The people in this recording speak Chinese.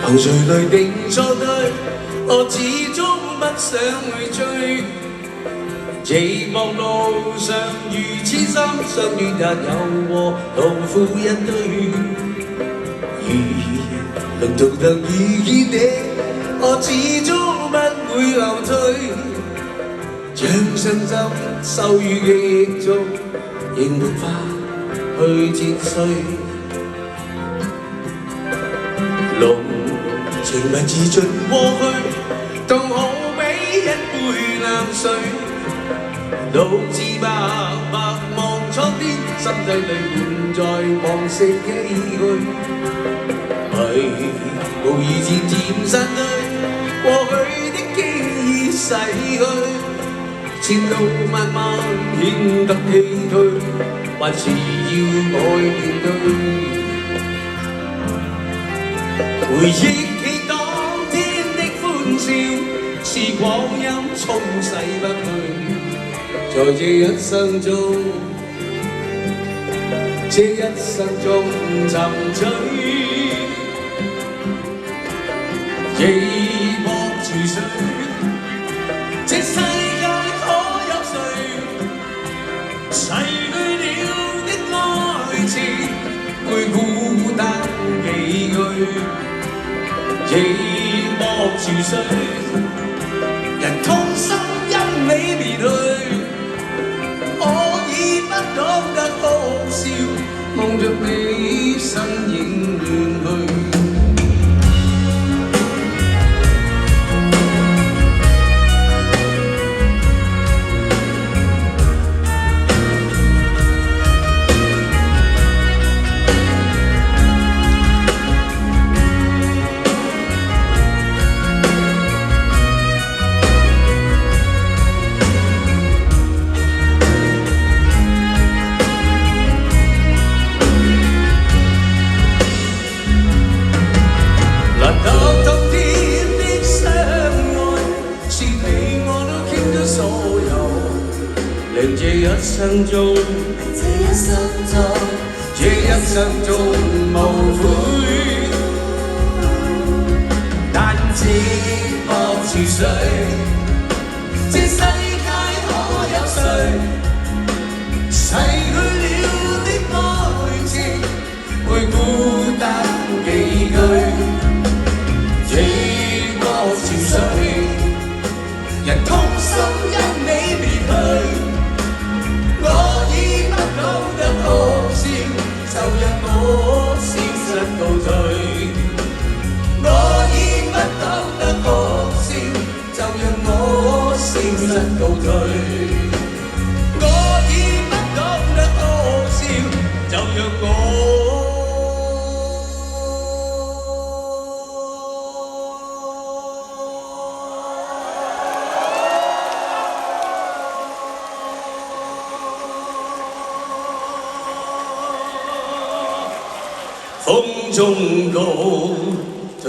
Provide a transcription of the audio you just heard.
憑誰來定錯對？我始終不想去追。寂寞路上如痴心，相戀也有禍，痛苦一堆。如輪途能遇見你，我始終不會流退。將傷心收於記憶中，仍沒法去折碎。濃情蜜自盡過去，都好比一杯冷水。獨自白白望蒼天，心底裏滿載往昔唏噓。迷無意漸漸散去，過去的記憶逝去，前路漫漫顯得唏噓，還是要愛面對。回憶起當天的歡笑，是光陰沖洗不去。在這一生中，這一生中沉醉，寂寞潮水，這世界可有誰逝去了的愛情，會孤單幾句？寂寞潮水，人痛心因你離去。懂得好笑，望着你身影遠去。令這一生中，這一生中無悔，但寂寞潮水，這世界可有誰逝去了的愛情，會孤單幾句？寂寞潮水，人痛心因你離去。就讓我消失告退，我已不懂得可笑，就讓我消失告退，我已不懂得可笑，就讓我。風中告退。